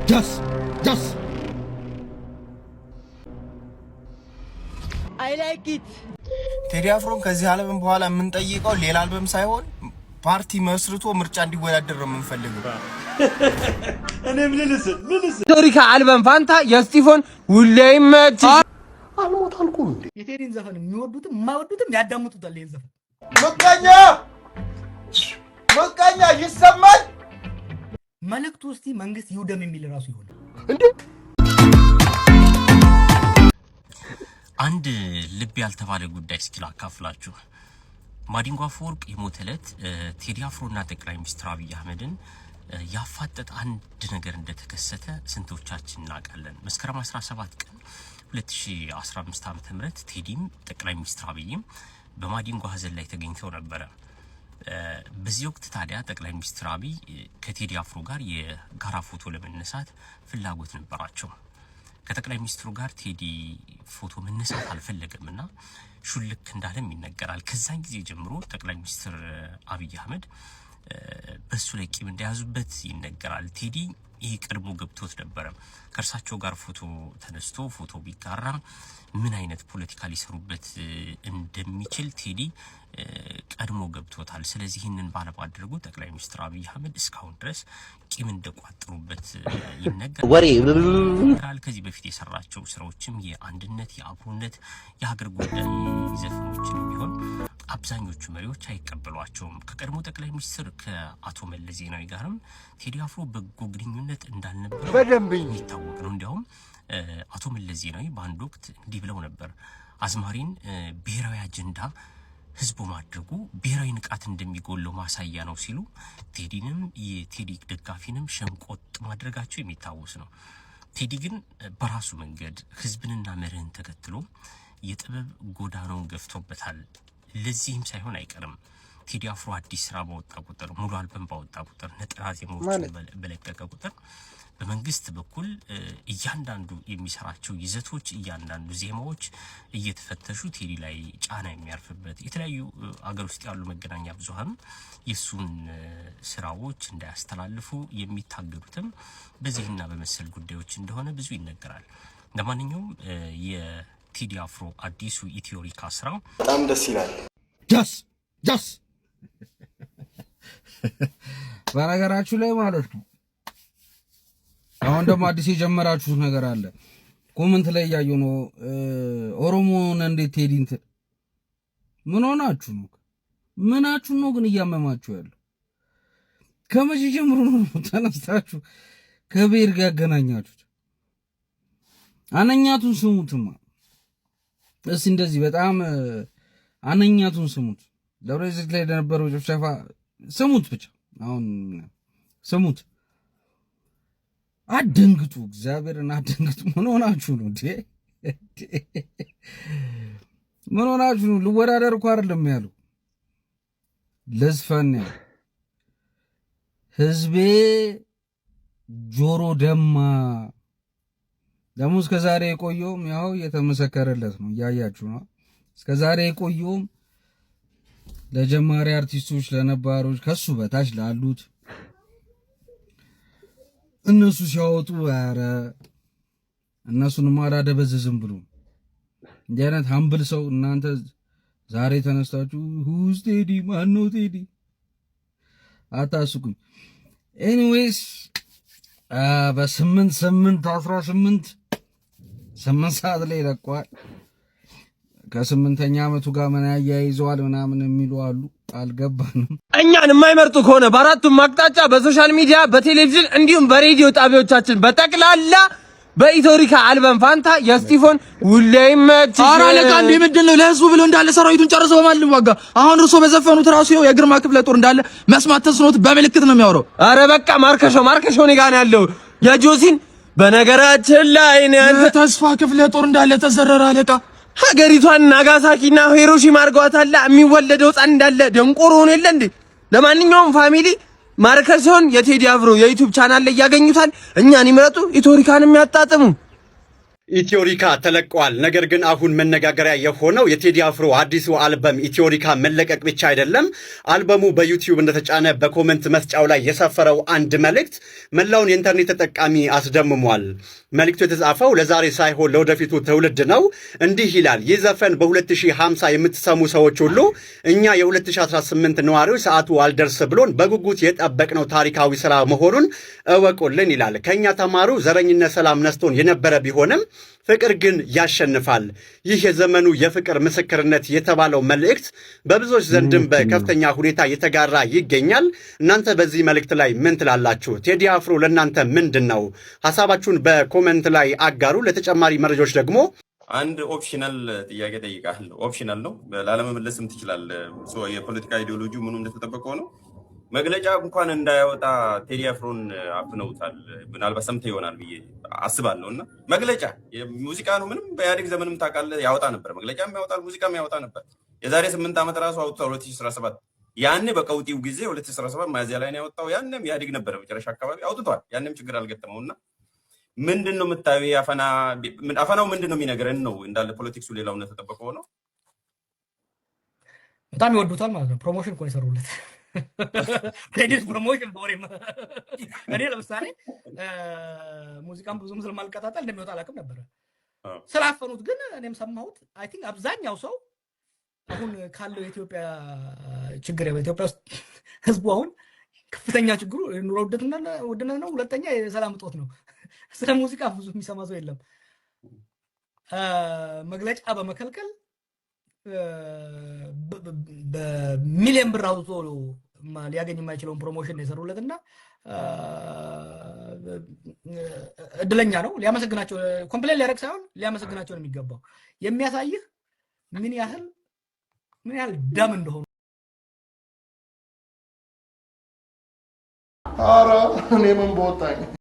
Just. I like it. ቴዲ አፍሮን ከዚህ ዓለም በኋላ የምንጠይቀው ሌላ አልበም ሳይሆን ፓርቲ መስርቶ ምርጫ እንዲወዳደር ነው የምንፈልገው። እኔ ምን ልልስ ቶሪካ አልበም ፋንታ የስቲፎን ሁሌ ይመች አልሞታልኩ እንዴ? የቴዲን ዘፈን የሚወዱትም የማይወዱትም ያዳምጡታል። ይሄን ዘፈን መቃኛ ይሰማል። መልእክቱ እስቲ መንግስት ይውደም የሚል ራሱ ይሆን እንዴ? አንድ ልብ ያልተባለ ጉዳይ እስኪ ላካፍላችሁ። ማዲንጎ አፈወርቅ የሞተ ዕለት ቴዲ አፍሮና ጠቅላይ ሚኒስትር አብይ አህመድን ያፋጠጠ አንድ ነገር እንደተከሰተ ስንቶቻችን እናውቃለን? መስከረም 17 ቀን 2015 ዓ.ም ቴዲም ጠቅላይ ሚኒስትር አብይም በማዲንጎ ሀዘን ላይ ተገኝተው ነበረ። በዚህ ወቅት ታዲያ ጠቅላይ ሚኒስትር አብይ ከቴዲ አፍሮ ጋር የጋራ ፎቶ ለመነሳት ፍላጎት ነበራቸው። ከጠቅላይ ሚኒስትሩ ጋር ቴዲ ፎቶ መነሳት አልፈለገምና ሹልክ እንዳለም ይነገራል። ከዛን ጊዜ ጀምሮ ጠቅላይ ሚኒስትር አብይ አህመድ በሱ ላይ ቂም እንደያዙበት ይነገራል። ቴዲ ይሄ ቀድሞ ገብቶት ነበረ። ከእርሳቸው ጋር ፎቶ ተነስቶ ፎቶ ቢጋራ ምን አይነት ፖለቲካ ሊሰሩበት እንደሚችል ቴዲ ቀድሞ ገብቶታል። ስለዚህ ይህንን ባለማድረጉ ጠቅላይ ሚኒስትር አብይ አህመድ እስካሁን ድረስ ቂም እንደቋጠሩበት ይነገራል። ከዚህ በፊት የሰራቸው ስራዎችም የአንድነት፣ የአብሮነት፣ የሀገር ጉዳይ ዘፈኖችን ቢሆን አብዛኞቹ መሪዎች አይቀበሏቸውም። ከቀድሞ ጠቅላይ ሚኒስትር ከአቶ መለስ ዜናዊ ጋርም ቴዲ አፍሮ በጎ ግንኙነት እንዳልነበረው የሚታወቅ ነው። እንዲያውም አቶ መለስ ዜናዊ በአንድ ወቅት እንዲህ ብለው ነበር። አዝማሪን ብሔራዊ አጀንዳ ህዝቡ ማድረጉ ብሔራዊ ንቃት እንደሚጎለው ማሳያ ነው ሲሉ ቴዲንም የቴዲ ደጋፊንም ሸንቆጥ ማድረጋቸው የሚታወስ ነው። ቴዲ ግን በራሱ መንገድ ህዝብንና መርህን ተከትሎ የጥበብ ጎዳናውን ገፍቶበታል። ለዚህም ሳይሆን አይቀርም ቴዲ አፍሮ አዲስ ስራ ባወጣ ቁጥር፣ ሙሉ አልበም ባወጣ ቁጥር፣ ነጠላ ዜማዎችን በለቀቀ ቁጥር በመንግስት በኩል እያንዳንዱ የሚሰራቸው ይዘቶች፣ እያንዳንዱ ዜማዎች እየተፈተሹ ቴዲ ላይ ጫና የሚያርፍበት የተለያዩ አገር ውስጥ ያሉ መገናኛ ብዙሃን የሱን ስራዎች እንዳያስተላልፉ የሚታገዱትም በዚህና በመሰል ጉዳዮች እንደሆነ ብዙ ይነገራል። ለማንኛውም የቴዲ አፍሮ አዲሱ ኢትዮሪካ ስራ በጣም ደስ ይላል። ጃስ በነገራችሁ ላይ ማለት ነው። አሁን ደግሞ አዲስ የጀመራችሁት ነገር አለ። ኮሜንት ላይ ያዩ ነው። ኦሮሞን እንዴት ቴዲ እንትን ምን ሆናችሁ ነው? ምናችሁ ነው ግን እያመማችሁ ያለው? ከመቼ ጀምሮ ነው ተነስታችሁ ከብሔር ጋር ያገናኛችሁት? አነኛቱን ስሙትማ እስኪ እንደዚህ በጣም አነኛቱን ስሙት። ደብረ ዘይት ላይ የነበረው ጭፍጨፋ ስሙት ብቻ። አሁን ስሙት፣ አደንግጡ፣ እግዚአብሔርን አደንግጡ። ምን ሆናችሁ ነው እንዴ? ምን ሆናችሁ ነው? ልወዳደር እኮ አይደለም ያለው ለዝፈን ያለው ህዝቤ ጆሮ ደማ። ደግሞ እስከዛሬ የቆየውም ያው የተመሰከረለት ነው፣ እያያችሁ ነው። እስከዛሬ የቆየውም ለጀማሪ አርቲስቶች፣ ለነባሮች፣ ከሱ በታች ላሉት እነሱ ሲያወጡ ኧረ እነሱን ማዳደበዝዝም ብሎ እንዲህ አይነት ሀምብል ሰው እናንተ ዛሬ ተነስታችሁ ሁዝ ቴዲ ማነው ቴዲ አታስቁኝ። ኤኒዌይስ በ8/8/18 ሰዓት ላይ ለቋል። ከ8ኛ ዓመቱ ጋር ምን ያያይዘዋል ምናምን የሚሉ አሉ። አልገባንም። እኛን የማይመርጡ ከሆነ በአራቱም አቅጣጫ በሶሻል ሚዲያ፣ በቴሌቪዥን እንዲሁም በሬዲዮ ጣቢያዎቻችን በጠቅላላ በኢትዮሪካ አልበም ፋንታ የስቲፎን ሁሌ ይመች። ኧረ አለቃ እንዴ ምንድን ነው? ለህዝቡ ብሎ እንዳለ ሰራዊቱን ጨርሶ በማለት ዋጋ። አሁን እርሶ በዘፈኑት ራሱ ይኸው የግርማ ክፍለ ጦር እንዳለ መስማት ተስኖት በምልክት ነው የሚያወራው። ኧረ በቃ ማርከሻው እኔ ጋር ነው ያለው የጆሲን በነገራችን ላይ ነው ተስፋ ክፍለ ጦር እንዳለ ተዘረረ አለቃ። ሀገሪቷን ናጋሳኪና ሂሮሺማ አድርገዋታል። የሚወለደው ህፃን እንዳለ ደንቆሮ ሆኖ የለ እንዴ? ለማንኛውም ፋሚሊ ማርከሻውን የቴዲ አፍሮ የዩቲዩብ ቻናል ላይ ያገኙታል። እኛን ይምረጡ፣ ኢትዮሪካንም ያጣጥሙ። ኢትዮሪካ ተለቋል። ነገር ግን አሁን መነጋገሪያ የሆነው የቴዲ አፍሮ አዲሱ አልበም ኢትዮሪካ መለቀቅ ብቻ አይደለም። አልበሙ በዩቲዩብ እንደተጫነ በኮመንት መስጫው ላይ የሰፈረው አንድ መልእክት መላውን የኢንተርኔት ተጠቃሚ አስደምሟል። መልእክቱ የተጻፈው ለዛሬ ሳይሆን ለወደፊቱ ትውልድ ነው። እንዲህ ይላል። ይህ ዘፈን በ2050 የምትሰሙ ሰዎች ሁሉ እኛ የ2018 ነዋሪዎች ሰዓቱ አልደርስ ብሎን በጉጉት የጠበቅነው ታሪካዊ ስራ መሆኑን እወቁልን ይላል። ከኛ ተማሩ። ዘረኝነት ሰላም ነስቶን የነበረ ቢሆንም ፍቅር ግን ያሸንፋል። ይህ የዘመኑ የፍቅር ምስክርነት የተባለው መልእክት በብዙዎች ዘንድም በከፍተኛ ሁኔታ የተጋራ ይገኛል። እናንተ በዚህ መልእክት ላይ ምን ትላላችሁ? ቴዲ አፍሮ ለእናንተ ምንድን ነው? ሀሳባችሁን በኮመንት ላይ አጋሩ። ለተጨማሪ መረጃዎች ደግሞ አንድ ኦፕሽናል ጥያቄ ጠይቃለሁ። ኦፕሽናል ነው፣ ላለመመለስም ትችላለህ። የፖለቲካ ኢዲዮሎጂ ምኑ እንደተጠበቀው ነው። መግለጫ እንኳን እንዳያወጣ ቴዲ አፍሮን አፍነውታል። ምናልባት ሰምተህ ይሆናል ብዬ አስባለሁ። እና መግለጫ ሙዚቃ ነው። ምንም በኢህአዴግ ዘመንም ታውቃለህ ያወጣ ነበር፣ መግለጫም ያወጣል፣ ሙዚቃም ያወጣ ነበር። የዛሬ 8 ዓመት ራሱ አውጥቷል 2017። ያኔ በቀውጢው ጊዜ 2017 ሚያዝያ ላይ ነው ያወጣው። ያኔም ኢህአዴግ ነበረ መጨረሻ አካባቢ አውጥቷል። ያኔም ችግር አልገጠመው። እና ምንድን ነው የምታየው? አፈናው ምንድን ነው የሚነግረን ነው? እንዳለ ፖለቲክሱ ሌላው እንደተጠበቀው ነው። በጣም ይወዱታል ማለት ነው። ፕሮሞሽን እኮ የሰሩለት ክሬዲት ፕሮሞሽን በወሬ እኔ ለምሳሌ ሙዚቃም ብዙም ስለማልቀጣጠል እንደሚወጣ አላውቅም ነበረ። ስላፈኑት ግን እኔም ሰማሁት። አይ ቲንክ አብዛኛው ሰው አሁን ካለው የኢትዮጵያ ችግር በኢትዮጵያ ውስጥ ህዝቡ አሁን ከፍተኛ ችግሩ ኑሮ ውድነት ነው። ሁለተኛ የሰላም እጦት ነው። ስለ ሙዚቃ ብዙ የሚሰማ ሰው የለም። መግለጫ በመከልከል በሚሊዮን ብር አውጥቶ ሊያገኝ የማይችለውን ፕሮሞሽን የሰሩለት እና እድለኛ ነው። ሊያመሰግናቸው ኮምፕሌን ሊያደርግ ሳይሆን ሊያመሰግናቸው ነው የሚገባው። የሚያሳይህ ምን ያህል ደም እንደሆኑ። ኧረ እኔ ምን በወጣኝ